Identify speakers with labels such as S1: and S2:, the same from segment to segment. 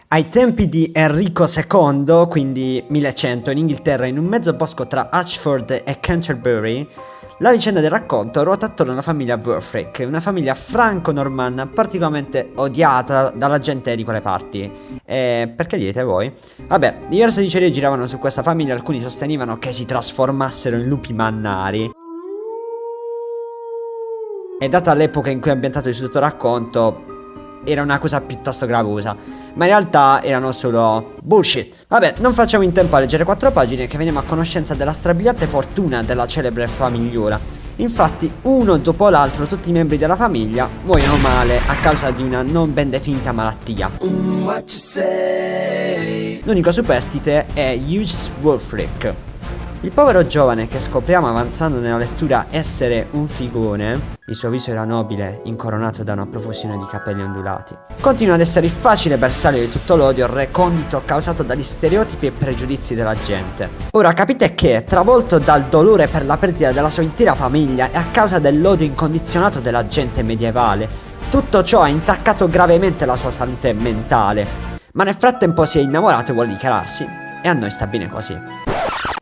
S1: Ai tempi di Enrico II, quindi 1100, in Inghilterra, in un mezzo bosco tra Ashford e Canterbury, la vicenda del racconto ruota attorno alla famiglia Wulfric, una famiglia franco-normanna particolarmente odiata dalla gente di quelle parti. Perché direte voi? Vabbè, diverse dicerie giravano su questa famiglia, alcuni sostenevano che si trasformassero in lupi mannari. E data l'epoca in cui è ambientato il suddetto racconto, era una cosa piuttosto gravosa, ma in realtà erano solo bullshit. Vabbè, non facciamo in tempo a leggere 4 pagine che veniamo a conoscenza della strabiliante fortuna della celebre famigliula. Infatti, uno dopo l'altro, tutti i membri della famiglia muoiono male a causa di una non ben definita malattia. L'unico superstite è Hughes Wulfric. Il povero giovane, che scopriamo avanzando nella lettura essere un figone, il suo viso era nobile, incoronato da una profusione di capelli ondulati, continua ad essere il facile bersaglio di tutto l'odio recondito causato dagli stereotipi e pregiudizi della gente. Ora capite che, travolto dal dolore per la perdita della sua intera famiglia e a causa dell'odio incondizionato della gente medievale, tutto ciò ha intaccato gravemente la sua salute mentale, ma nel frattempo si è innamorato e vuole dichiararsi, e a noi sta bene così.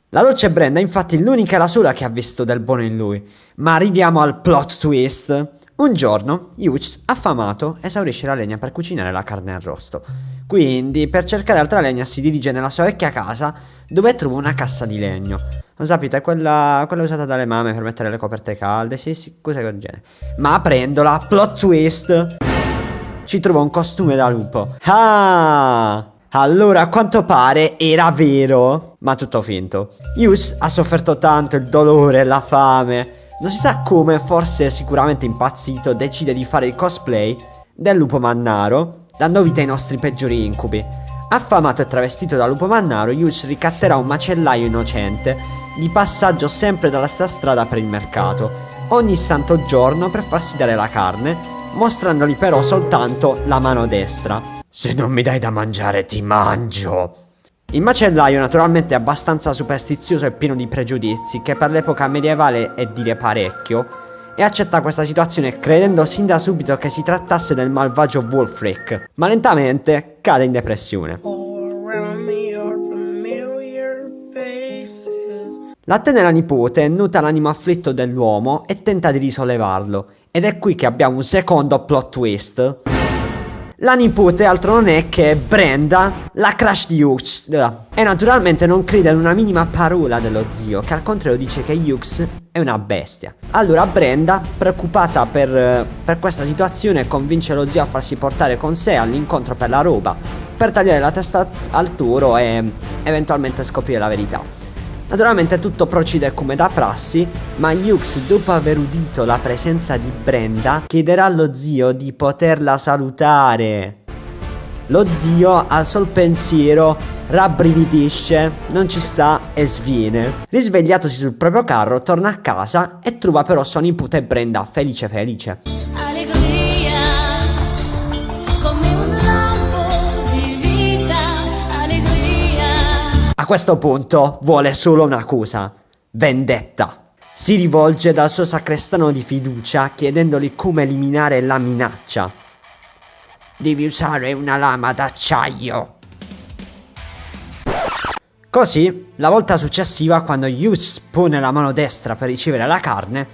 S1: La dolce Brenda infatti l'unica e la sola che ha visto del buono in lui, ma arriviamo al plot twist. Un giorno Hughes, affamato, esaurisce la legna per cucinare la carne arrosto. Quindi per cercare altra legna si dirige nella sua vecchia casa, dove trova una cassa di legno. Lo sapete, quella usata dalle mamme per mettere le coperte calde, sì, cose del genere. Ma aprendola, plot twist, ci trova un costume da lupo. Ah! Allora, a quanto pare era vero, ma tutto finto. Hughes ha sofferto tanto il dolore, la fame. Non si sa come, forse sicuramente impazzito, decide di fare il cosplay del lupo mannaro, dando vita ai nostri peggiori incubi. Affamato e travestito da lupo mannaro, Hughes ricatterà un macellaio innocente, di passaggio sempre dalla stessa strada per il mercato, ogni santo giorno per farsi dare la carne, mostrandogli però soltanto la mano destra. Se non mi dai da mangiare ti mangio. Il macellaio naturalmente è abbastanza superstizioso e pieno di pregiudizi, che per l'epoca medievale è dire parecchio, e accetta questa situazione credendo sin da subito che si trattasse del malvagio Wulfric, ma lentamente cade in depressione. La tenera nipote nuta l'animo afflitto dell'uomo e tenta di risollevarlo, ed è qui che abbiamo un secondo plot twist. La nipote altro non è che Brenda, la crush di Hughes, e naturalmente non crede in una minima parola dello zio, che al contrario dice che Hughes è una bestia. Allora Brenda, preoccupata per questa situazione, convince lo zio a farsi portare con sé all'incontro per la roba, per tagliare la testa al toro e eventualmente scoprire la verità. Naturalmente tutto procede come da prassi, ma Hughes, dopo aver udito la presenza di Brenda, chiederà allo zio di poterla salutare. Lo zio, al sol pensiero, rabbrividisce, non ci sta e sviene. Risvegliatosi sul proprio carro, torna a casa e trova però sua nipote Brenda felice felice. A questo punto vuole solo una cosa: vendetta. Si rivolge dal suo sacrestano di fiducia chiedendogli come eliminare la minaccia. Devi usare una lama d'acciaio. Così, la volta successiva, quando Hughes pone la mano destra per ricevere la carne,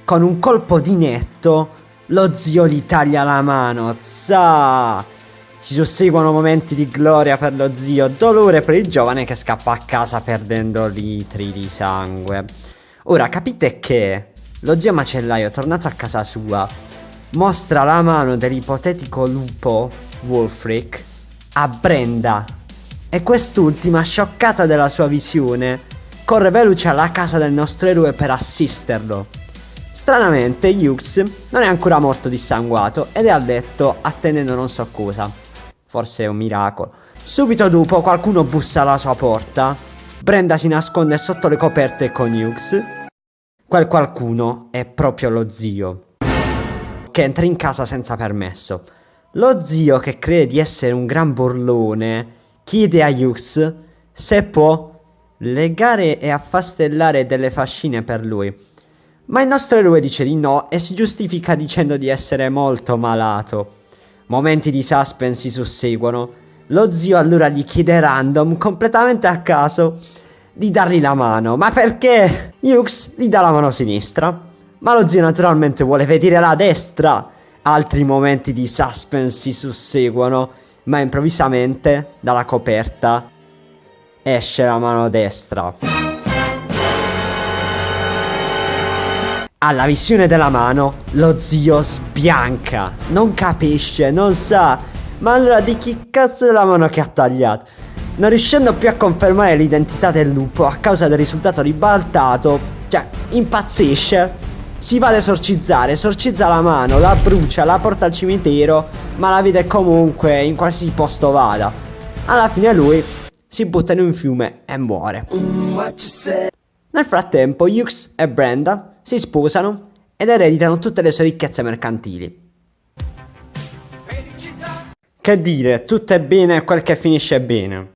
S1: con un colpo di netto, lo zio gli taglia la mano. Zaa! Si susseguono momenti di gloria per lo zio, dolore per il giovane che scappa a casa perdendo litri di sangue. Ora capite che lo zio macellaio, tornato a casa sua, mostra la mano dell'ipotetico lupo Wulfric a Brenda, e quest'ultima, scioccata dalla sua visione, corre veloce alla casa del nostro eroe per assisterlo. Stranamente Hughes non è ancora morto dissanguato ed è a letto attendendo non so cosa. Forse è un miracolo. Subito dopo qualcuno bussa alla sua porta. Brenda si nasconde sotto le coperte con Hughes. Quel qualcuno è proprio lo zio, che entra in casa senza permesso. Lo zio, che crede di essere un gran burlone, chiede a Hughes se può legare e affastellare delle fascine per lui. Ma il nostro eroe dice di no e si giustifica dicendo di essere molto malato. Momenti di suspense si susseguono, Lo zio allora gli chiede random, completamente a caso, di dargli la mano. Ma perché? Hughes gli dà la mano sinistra, ma lo zio naturalmente vuole vedere la destra. Altri momenti di suspense si susseguono, ma improvvisamente dalla coperta esce la mano destra. Alla visione della mano, lo zio sbianca, non capisce, non sa, ma allora di chi cazzo è la mano che ha tagliato? Non riuscendo più a confermare l'identità del lupo a causa del risultato ribaltato, cioè impazzisce, si va ad esorcizzare, esorcizza la mano, la brucia, la porta al cimitero, ma la vede comunque in qualsiasi posto vada. Alla fine lui si butta in un fiume e muore. Nel frattempo Hughes e Brenda si sposano ed ereditano tutte le sue ricchezze mercantili. Che dire, tutto è bene quel che finisce bene.